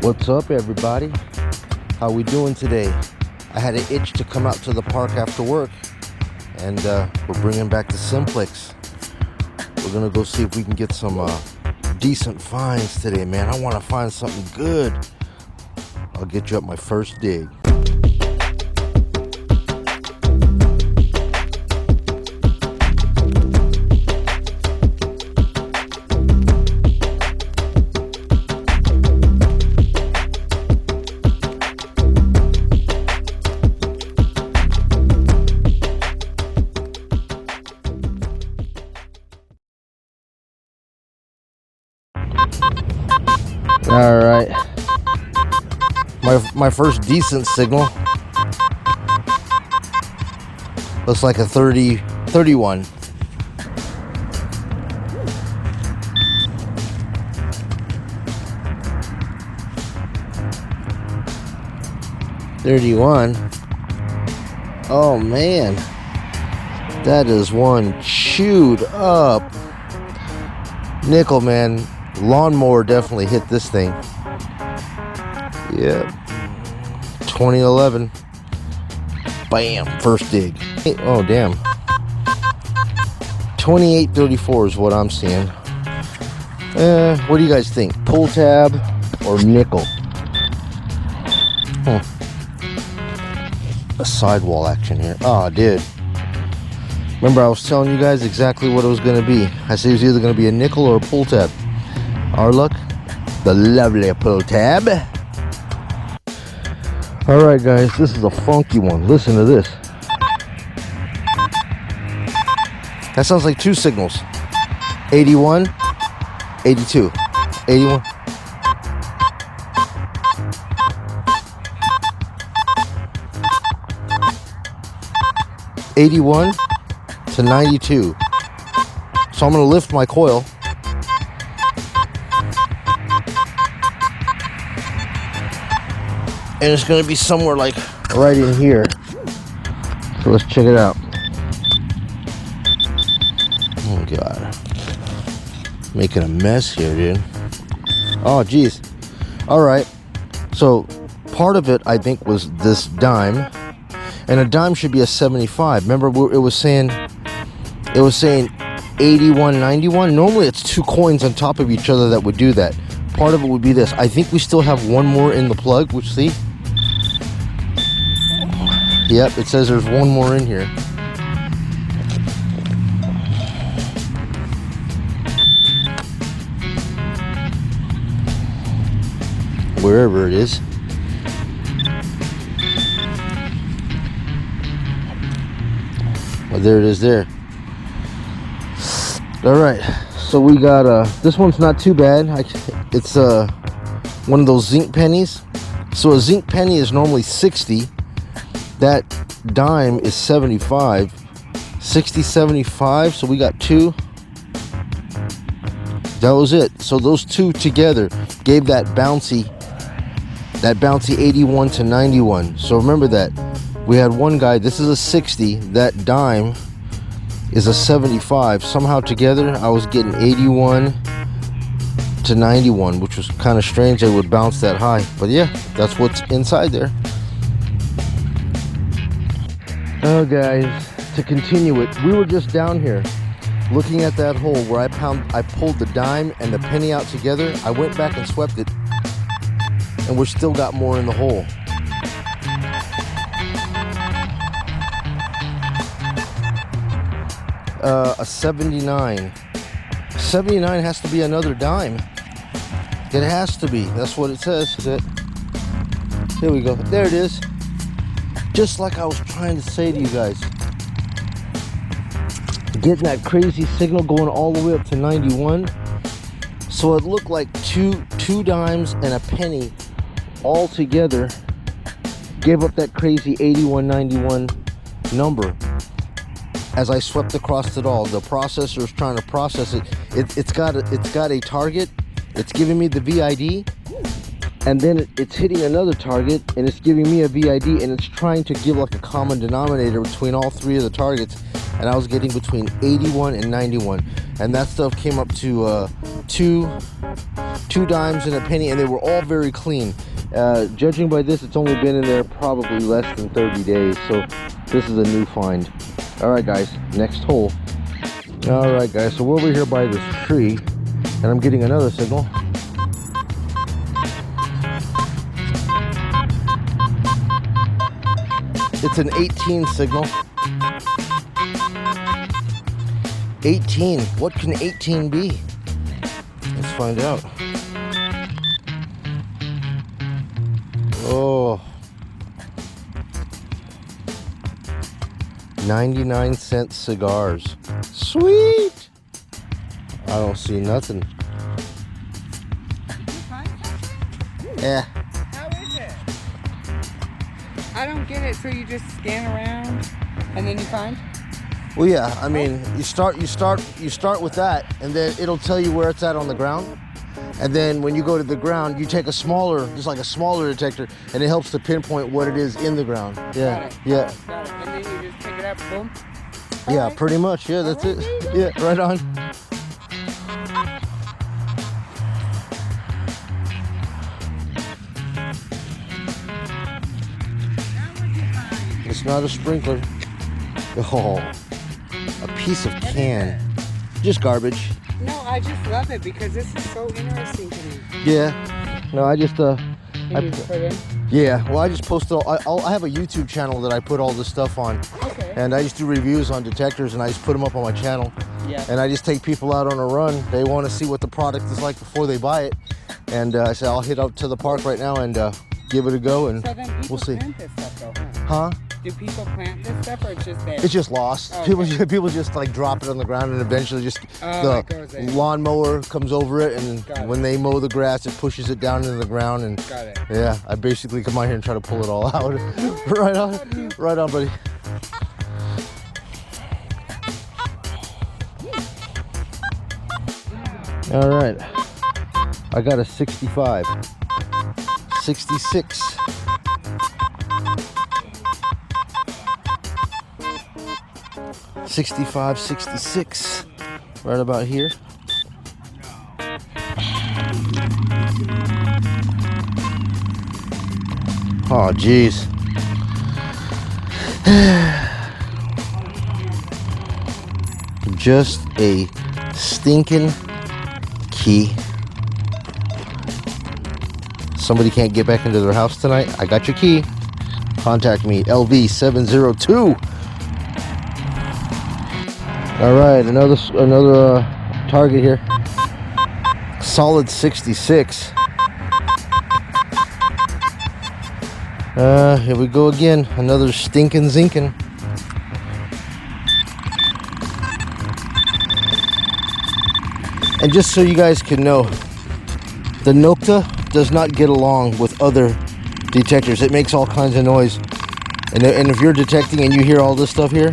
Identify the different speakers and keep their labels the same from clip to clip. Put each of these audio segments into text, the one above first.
Speaker 1: What's up, everybody? How we doing today? I had an itch to come out to the park after work, and we're bringing back the Simplex. We're gonna go see if we can get some decent finds today, man. I want to find something good. I'll get you up my first dig. All right, my first decent signal looks like a 31. Oh man, that is one chewed up nickel, man. Lawnmower definitely hit this thing. Yep. 2011. Bam. First dig. Oh, damn. 2834 is what I'm seeing. What do you guys think? Pull tab or nickel? A sidewall action here. Oh, dude. Remember, I was telling you guys exactly what it was going to be. I said it was either going to be a nickel or a pull tab. Our luck, the lovely pull tab. All right, guys, this is a funky one. Listen to this. That sounds like two signals. 81, 82, 81. '81 to 92. So I'm gonna lift my coil. And it's going to be somewhere like right in here. So let's check it out. Oh God. Making a mess here, dude. Oh geez. Alright. So part of it I think was this dime. And a dime should be a 75. Remember it was saying 81, 91. Normally it's two coins on top of each other that would do that. Part of it would be this. I think we still have one more in the plug, which see? Yep, it says there's one more in here. Wherever it is. Well, there it is there. All right, so we got this one's not too bad. It's one of those zinc pennies. So a zinc penny is normally 60. That dime is 75. 60, 75. So we got two. That was it. So those two together gave that bouncy 81 to 91. So remember that we had one guy. This is a 60. That dime is a 75. Somehow together I was getting 81 to 91, which was kind of strange they would bounce that high, but yeah, that's what's inside there. Oh guys, to continue it, we were just down here looking at that hole where I pulled the dime and the penny out together. I went back and swept it, and we still got more in the hole. A 79. 79 has to be another dime. It has to be. That's what it says. Here we go. There it is. Just like I was trying to say to you guys. Getting that crazy signal going all the way up to 91. So it looked like two dimes and a penny all together gave up that crazy 8191 number. As I swept across it all, the processor is trying to process it. It's got a target. It's giving me the VID, and then it's hitting another target, and it's giving me a VID, and it's trying to give like a common denominator between all three of the targets. And I was getting between 81 and 91, and that stuff came up to 2 2 dimes and a penny, and they were all very clean. Judging by this, it's only been in there probably less than 30 days, so this is a new find. All right, guys, next hole. All right, guys, so we're over here by this tree, and I'm getting another signal. It's an 18 signal. 18. What can 18 be? Let's find out. Oh. 99-cent cigars. Sweet! I don't see nothing.
Speaker 2: Did you find something?
Speaker 1: Yeah.
Speaker 2: How is it? I don't get it. So you just scan around and then you find?
Speaker 1: Well, yeah. I mean, you start with that, and then it'll tell you where it's at on the ground. And then when you go to the ground, you take a smaller, just like a smaller detector, and it helps to pinpoint what it is in the ground. Yeah.
Speaker 2: Got it.
Speaker 1: Yeah.
Speaker 2: Got it. And then you just pick it up, boom.
Speaker 1: Yeah, pretty much. Yeah, that's it. Yeah, right on. It's not a sprinkler. Oh, a piece of can. Just garbage.
Speaker 2: No, I just love it because this is so interesting to me.
Speaker 1: Yeah. No, I just
Speaker 2: You need to put in?
Speaker 1: yeah. Well, I just post I have a YouTube channel that I put all this stuff on.
Speaker 2: Okay.
Speaker 1: And I just do reviews on detectors, and I just put them up on my channel.
Speaker 2: Yeah.
Speaker 1: And I just take people out on a run. They want to see what the product is like before they buy it. And I say, I'll hit up to the park right now and give it a go, and
Speaker 2: So then people
Speaker 1: we'll see.
Speaker 2: plant this stuff though, huh?
Speaker 1: Huh?
Speaker 2: Do people plant this stuff or it's just there?
Speaker 1: It's just lost.
Speaker 2: Oh,
Speaker 1: People just like drop it on the ground, and eventually just
Speaker 2: it goes
Speaker 1: the
Speaker 2: in.
Speaker 1: lawnmower comes over it, and
Speaker 2: Got it.
Speaker 1: when they mow the grass, it pushes it down into the ground. And
Speaker 2: Got it.
Speaker 1: yeah, I basically come out here and try to pull it all out. Right on, right on, buddy. All right, I got a 65, 66. 65, 66, right about here. Oh, geez. Just a stinking key. Somebody can't get back into their house tonight? I got your key. Contact me, LV702. All right, another target here. Solid 66. Here we go again. Another stinking zinkin. And just so you guys can know, the Nokta does not get along with other detectors. It makes all kinds of noise. And if you're detecting and you hear all this stuff here,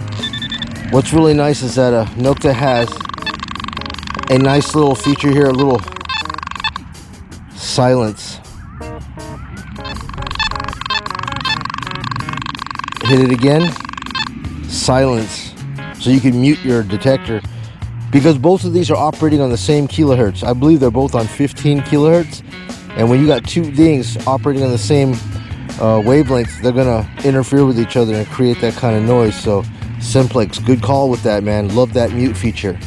Speaker 1: what's really nice is that Nokta has a nice little feature here, a little silence. Hit it again, silence. So you can mute your detector, because both of these are operating on the same kilohertz. I believe they're both on 15 kilohertz. And when you got two things operating on the same wavelength, they're gonna interfere with each other and create that kind of noise. So Simplex, good call with that, man. Love that mute feature.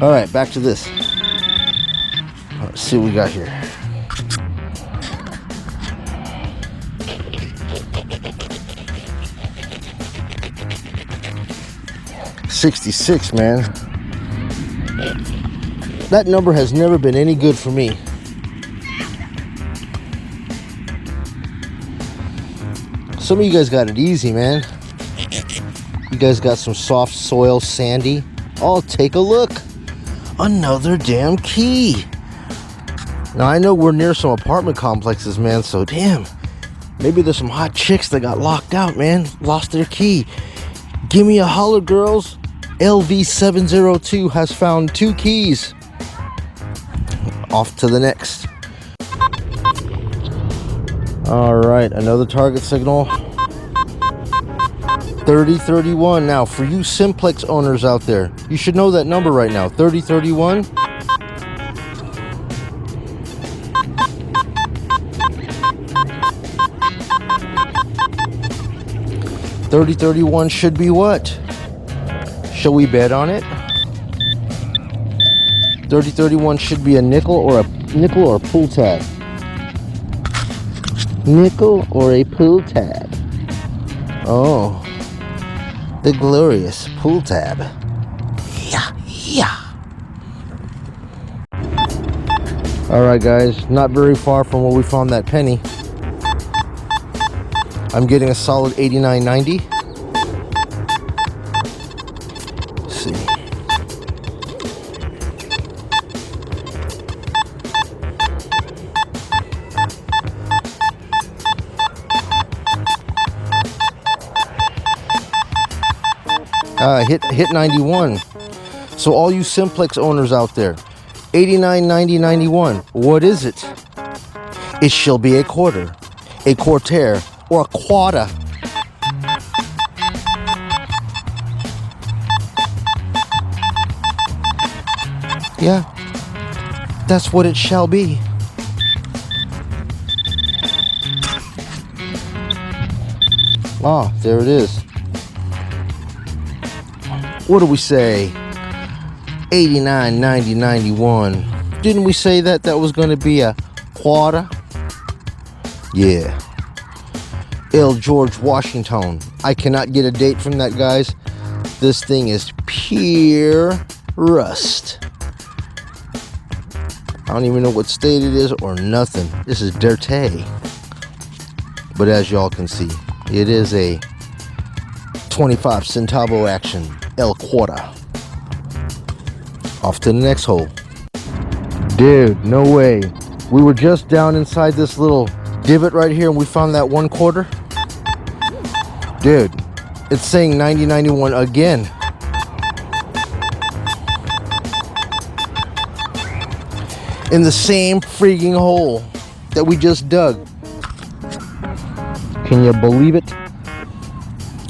Speaker 1: All right, back to this. Let's see what we got here. $66, man. That number has never been any good for me. Some of you guys got it easy, man. You guys got some soft soil, sandy. Oh, take a look. Another damn key. Now, I know we're near some apartment complexes, man, so damn. Maybe there's some hot chicks that got locked out, man. Lost their key. Give me a holler, girls. LV702 has found 2 keys. Off to the next. All right, another target signal. 3031. Now, for you Simplex owners out there, you should know that number right now. 3031. $30.31 should be what? Shall we bet on it? $30.31 should be a nickel or a pull tab. Nickel or a pull tab. Oh, the glorious pull tab. Yeah. Alright guys, not very far from where we found that penny. I'm getting a solid 89.90. Let's see. Hit 91. So all you Simplex owners out there, 89.90, 91. What is it? It shall be a quarter, a quarter, or a quata. Yeah, that's what it shall be. Ah, there it is. What do we say? 89, 90, 91. Didn't we say that was going to be a quarter? Yeah. L. George Washington. I cannot get a date from that, guys. This thing is pure rust. I don't even know what state it is or nothing. This is dirty. But as y'all can see, it is a 25 centavo action. El quarter. Off to the next hole. Dude, no way. We were just down inside this little divot right here and we found that 1/4. Dude, it's saying 90.91 again. In the same freaking hole that we just dug. Can you believe it?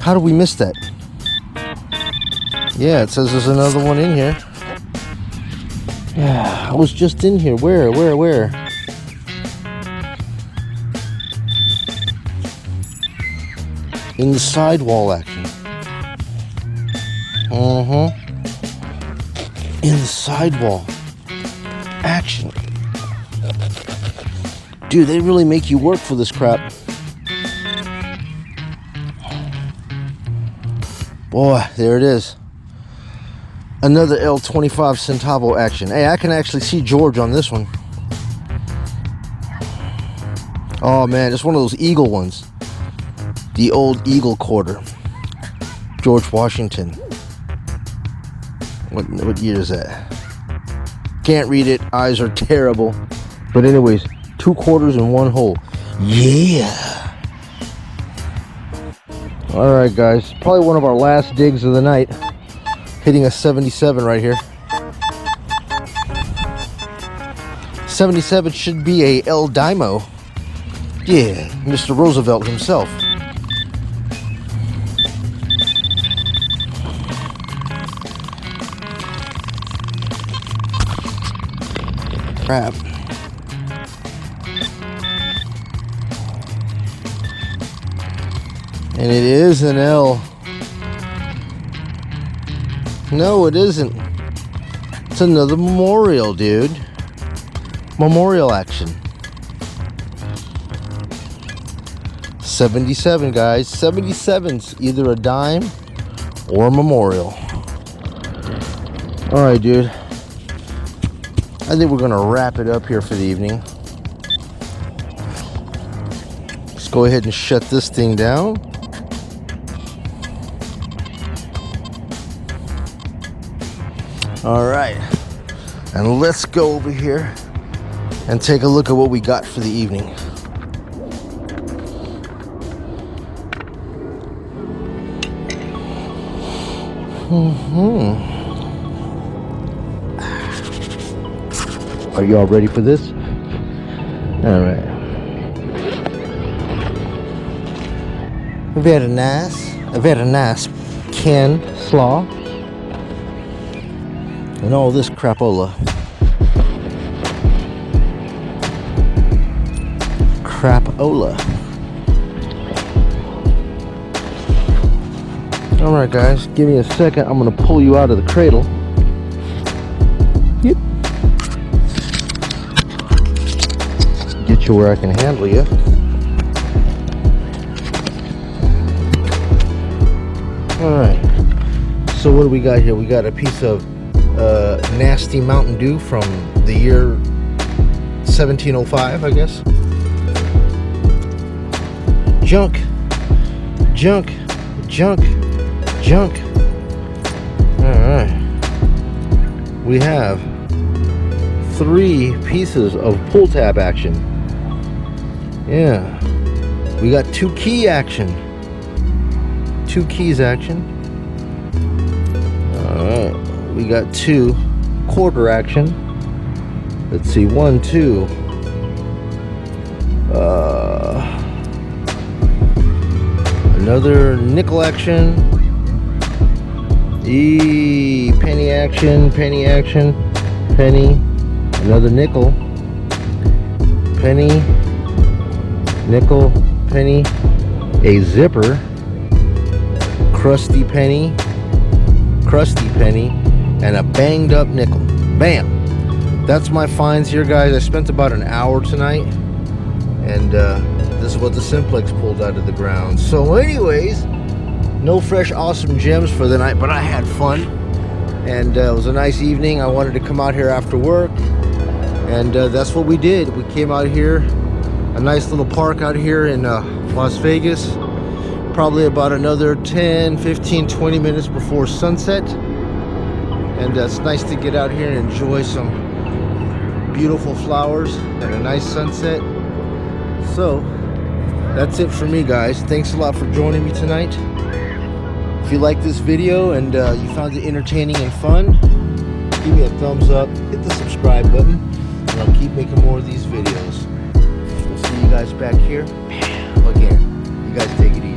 Speaker 1: How did we miss that? Yeah, it says there's another one in here. Yeah, I was just in here. Where? In the sidewall action. In the sidewall action. Dude, they really make you work for this crap. Boy, there it is. Another L25 centavo action. Hey, I can actually see George on this one. Oh man, it's one of those eagle ones. The old eagle quarter. George Washington. What year is that? Can't read it. Eyes are terrible. But anyways, 2 quarters in 1 hole. Yeah. Alright guys, probably one of our last digs of the night. Hitting a 77 right here. 77 should be a El Dimo. Yeah, Mr. Roosevelt himself. Crap. And it is an L. No, it isn't. It's another memorial, dude. Memorial action. 77, guys. 77's either a dime or a memorial. Alright, dude. I think we're going to wrap it up here for the evening. Let's go ahead and shut this thing down. All right, and let's go over here and take a look at what we got for the evening. Are y'all ready for this? All right. Very nice can slaw. And all this crapola. crapola. Alright guys, give me a second. I'm going to pull you out of the cradle. Yep. Get you where I can handle you. Alright. So what do we got here? We got a piece of nasty Mountain Dew from the year 1705, I guess. Junk. Junk. Junk. Junk. Alright. We have 3 pieces of pull tab action. Yeah. We got 2 key action. 2 keys action. Alright. We got 2 quarter action. Let's see. 1, 2. Another nickel action. Penny action, penny action, penny, another nickel, penny, nickel, penny, a zipper, crusty penny, and a banged up nickel. Bam! That's my finds here, guys. I spent about an hour tonight, and this is what the Simplex pulled out of the ground. So anyways, no fresh awesome gems for the night, but I had fun, and it was a nice evening. I wanted to come out here after work, and that's what we did. We came out here, a nice little park out here in Las Vegas, probably about another 10, 15, 20 minutes before sunset, and it's nice to get out here and enjoy some beautiful flowers and a nice sunset. So that's it for me, guys. Thanks a lot for joining me tonight. If you like this video and you found it entertaining and fun, give me a thumbs up, hit the subscribe button, and I'll keep making more of these videos. We'll see you guys back here again. You guys take it easy.